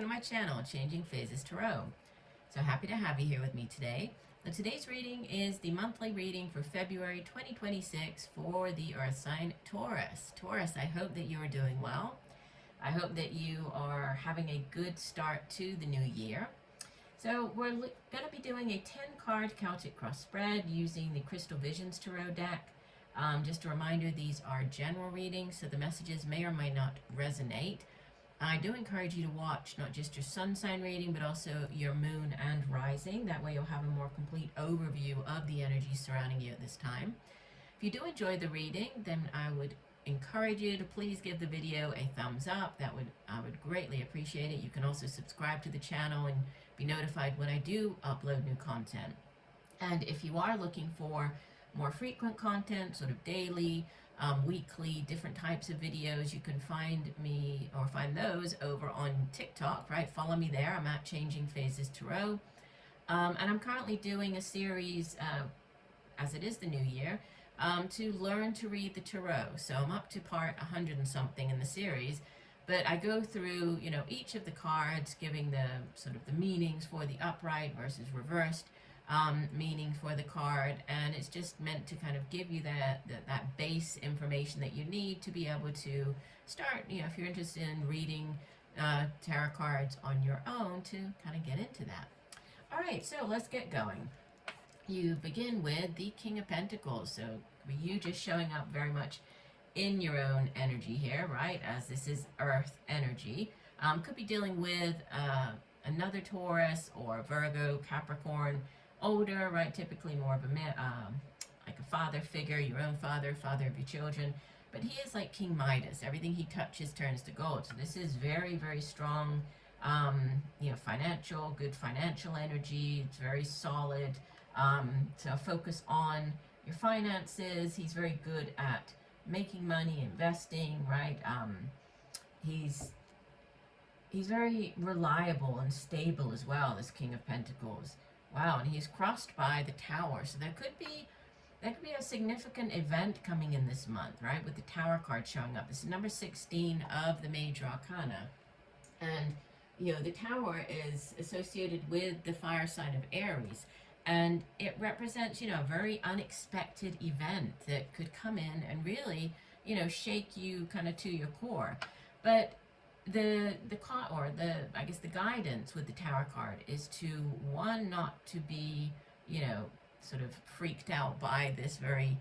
my channel, Changing Phases Tarot. So happy to have you here with me today. Now, today's reading is the monthly reading for February 2026 for the Earth sign Taurus. Taurus, I hope that you are doing well. I hope that you are having a good start to the new year. So we're going to be doing a 10-card Celtic cross spread using the Crystal Visions Tarot deck. Just a reminder, these are general readings, so the messages may or may not resonate. I do encourage you to watch not just your sun sign reading, but also your moon and rising. That way you'll have a more complete overview of the energy surrounding you at this time. If you do enjoy the reading, then I would encourage you to please give the video a thumbs up. I would greatly appreciate it. You can also subscribe to the channel and be notified when I do upload new content. And if you are looking for more frequent content, sort of daily, weekly, different types of videos, you can find me or find those over on TikTok, right? Follow me there. I'm at Changing Phases Tarot. And I'm currently doing a series, as it is the new year, to learn to read the tarot. So I'm up to part 100 and something in the series, but I go through, each of the cards, giving the sort of the meanings for the upright versus reversed, meaning for the card, and it's just meant to kind of give you that base information that you need to be able to start, if you're interested in reading tarot cards on your own, to kind of get into that. All right, so let's get going. You begin with the King of Pentacles, so you just showing up very much in your own energy here, right, as this is Earth energy. Could be dealing with another Taurus or Virgo, Capricorn, older, right? Typically more of a man, like a father figure, your own father of your children. But he is like King Midas. Everything he touches turns to gold. So this is very, very strong, good financial energy. It's very solid. So focus on your finances. He's very good at making money, investing, right? He's very reliable and stable as well, this King of Pentacles. Wow, and he's crossed by the Tower, so there could be a significant event coming in this month, right? With the Tower card showing up. This is number 16 of the Major Arcana, and the Tower is associated with the fire sign of Aries, and it represents a very unexpected event that could come in and really shake you kind of to your core. But the guidance with the Tower card is to, one, not to be sort of freaked out by this very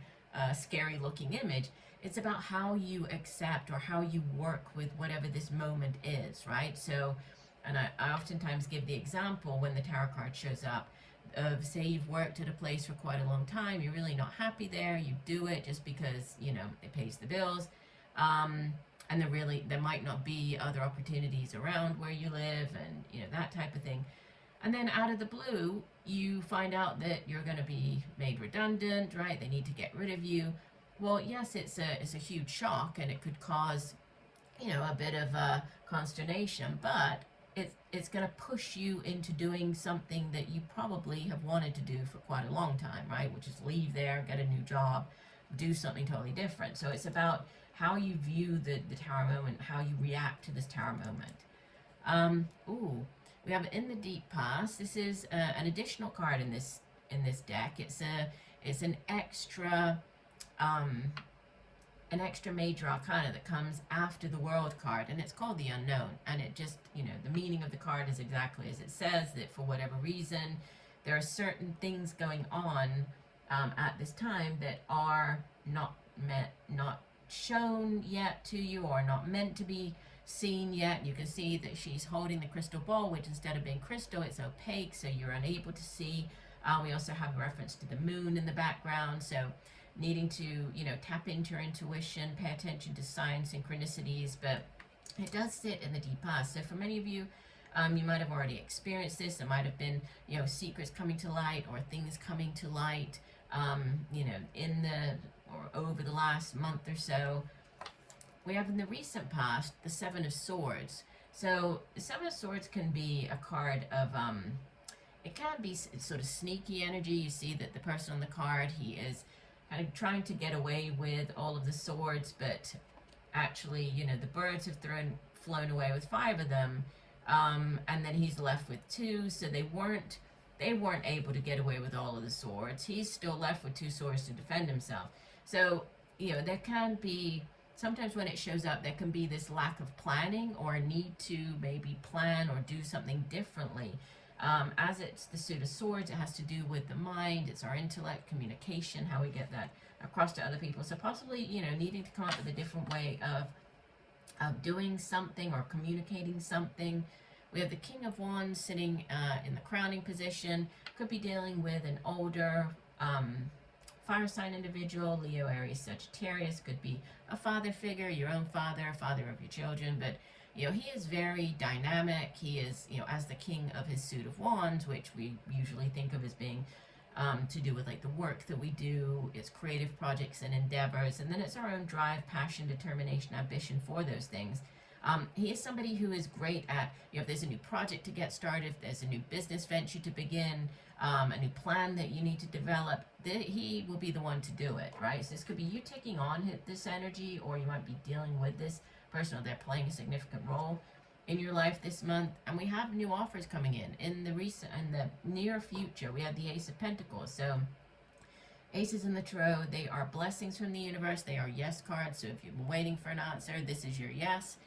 scary looking image. It's about how you accept or how you work with whatever this moment is, right? So, and I oftentimes give the example when the Tower card shows up of, say you've worked at a place for quite a long time, you're really not happy there, you do it just because it pays the bills, and there might not be other opportunities around where you live, and that type of thing. And then out of the blue, you find out that you're going to be made redundant, right? They need to get rid of you. Well, yes, it's a huge shock, and it could cause a bit of consternation, but it's going to push you into doing something that you probably have wanted to do for quite a long time, right? Which is leave there, get a new job, do something totally different. So it's about how you view the Tower moment, how you react to this Tower moment. We have In the Deep Past. This is an additional card in this deck. It's an extra Major Arcana that comes after the World card, and it's called the Unknown. And it just the meaning of the card is exactly as it says, that for whatever reason there are certain things going on at this time that are not shown yet to you, or not meant to be seen yet. You can see that she's holding the crystal ball, which instead of being crystal, it's opaque, so you're unable to see. We also have a reference to the moon in the background, so needing to tap into your intuition, pay attention to signs, synchronicities. But it does sit in the deep past. So for many of you, you might have already experienced this. There might have been secrets coming to light, or things coming to light over the last month or so. We have in the recent past the Seven of Swords. So the Seven of Swords can be a card of it can be sort of sneaky energy. You see that the person on the card, he is kind of trying to get away with all of the swords, but actually the birds have flown away with 5 of them, and then he's left with 2, so they weren't able to get away with all of the swords. He's still left with 2 swords to defend himself. So, there can be, sometimes when it shows up, there can be this lack of planning or a need to maybe plan or do something differently. As it's the suit of swords, it has to do with the mind, it's our intellect, communication, how we get that across to other people. So possibly, needing to come up with a different way of doing something or communicating something. We have the King of Wands sitting in the crowning position. Could be dealing with an older fire sign individual, Leo, Aries, Sagittarius. Could be a father figure, your own father, father of your children. But, he is very dynamic. He is, as the King of his suit of Wands, which we usually think of as being to do with like the work that we do, it's creative projects and endeavors, and then it's our own drive, passion, determination, ambition for those things. He is somebody who is great at, if there's a new project to get started, if there's a new business venture to begin, a new plan that you need to develop, he will be the one to do it, right? So this could be you taking on this energy, or you might be dealing with this person, or they're playing a significant role in your life this month. And we have new offers coming in the near future. We have the Ace of Pentacles. So aces in the tarot, they are blessings from the universe. They are yes cards. So if you've been waiting for an answer, this is your yes.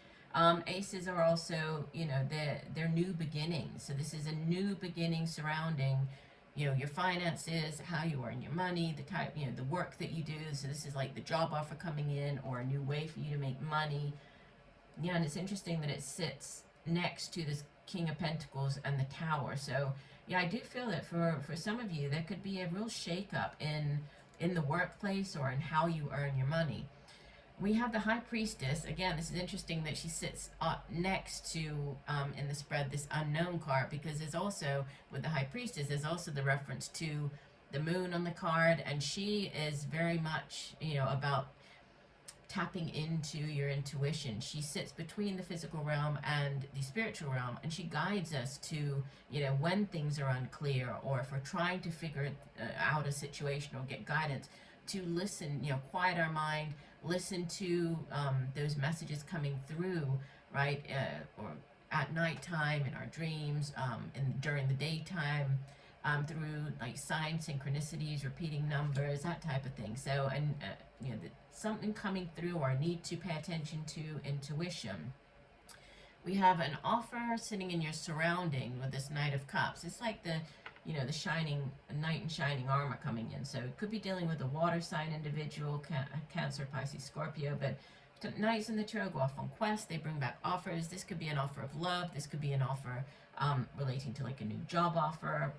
Aces are also, they're new beginnings. So this is a new beginning surrounding, your finances, how you earn your money, the type, the work that you do. So this is like the job offer coming in, or a new way for you to make money. And it's interesting that it sits next to this King of Pentacles and the Tower. So I do feel that for some of you, there could be a real shakeup in the workplace or in how you earn your money. We have the High Priestess. Again, this is interesting that she sits next to, in the spread, this Unknown card, because there's also, with the High Priestess, there's also the reference to the Moon on the card, and she is very much, about tapping into your intuition. She sits between the physical realm and the spiritual realm, and she guides us to, when things are unclear, or if we're trying to figure out a situation or get guidance, to listen, quiet our mind, listen to those messages coming through, right? Or at nighttime, in our dreams, and during the daytime, through like signs, synchronicities, repeating numbers, that type of thing. So, and something coming through, or need to pay attention to intuition. We have an offer sitting in your surrounding with this Knight of Cups. It's like the the shining knight in shining armor coming in. So it could be dealing with a water sign individual, Cancer, Pisces, Scorpio. But knights in the tarot go off on quests. They bring back offers. This could be an offer of love. This could be an offer relating to like a new job offer.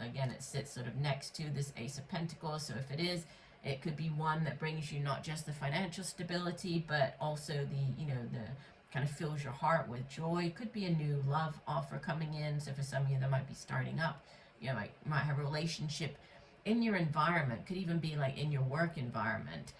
Again, it sits sort of next to this Ace of Pentacles. So if it is, it could be one that brings you not just the financial stability, but also the, the kind of fills your heart with joy. It could be a new love offer coming in. So for some of you that might be starting up, might have a relationship in your environment, could even be like in your work environment.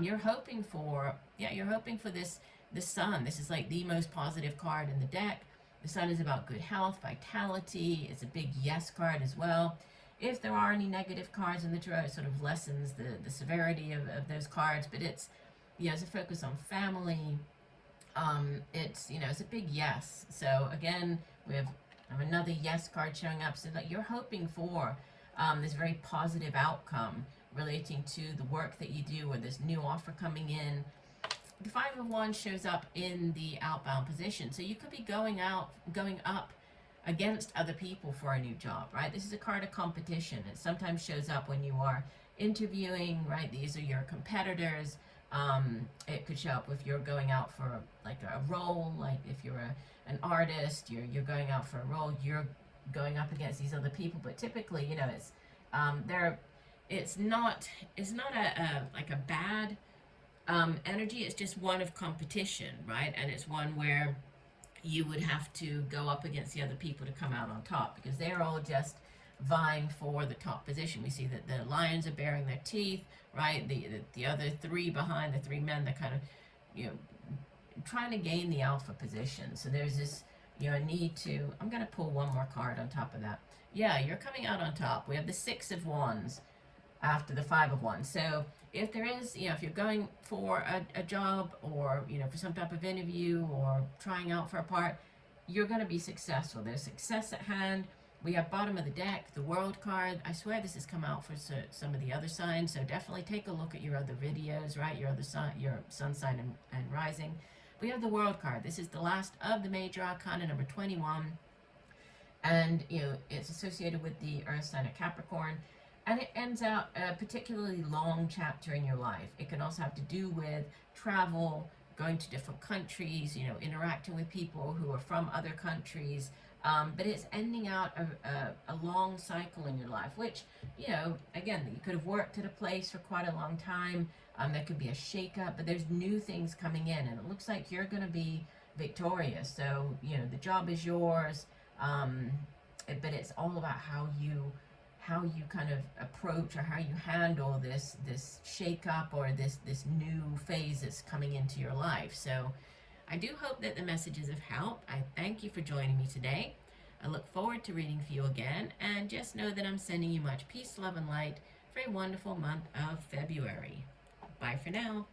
You're hoping for this Sun. This is like the most positive card in the deck. The Sun is about good health, vitality. It's a big yes card as well. If there are any negative cards in the tarot, it sort of lessens the severity of those cards, but it's, it's a focus on family. It's, it's a big yes. So again, we have another yes card showing up, so that you're hoping for this very positive outcome relating to the work that you do, or this new offer coming in. The Five of Wands shows up in the outbound position, so you could be going up against other people for a new job, right? This is a card of competition. It sometimes shows up when you are interviewing, right? These are your competitors. It could show up if you're going out for like a role, like if you're an artist, you're going out for a role, you're going up against these other people. But typically, it's not a bad energy. It's just one of competition, right? And it's one where you would have to go up against the other people to come out on top, because they're all just vying for the top position. We see that the lions are baring their teeth, right? The other three behind, the three men, they're kind of, trying to gain the alpha position. So there's this, need to, I'm going to pull one more card on top of that. Yeah, you're coming out on top. We have the Six of Wands after the Five of Wands. So if there is, if you're going for a job, or, for some type of interview, or trying out for a part, you're going to be successful. There's success at hand. We have bottom of the deck, the World card. I swear this has come out for some of the other signs, so definitely take a look at your other videos, right? Your other sign, your sun sign and rising. We have the World card. This is the last of the major arcana, number 21. And, you know, it's associated with the Earth sign of Capricorn. And it ends out a particularly long chapter in your life. It can also have to do with travel, going to different countries, you know, interacting with people who are from other countries. But it's ending out a long cycle in your life, which, you know, again, you could have worked at a place for quite a long time. There could be a shakeup, but there's new things coming in, and it looks like you're going to be victorious. So, you know, the job is yours, but it's all about how you kind of approach or how you handle this shakeup or this new phase that's coming into your life. So I do hope that the messages have helped. I thank you for joining me today. I look forward to reading for you again, and just know that I'm sending you much peace, love, and light for a wonderful month of February. Bye for now.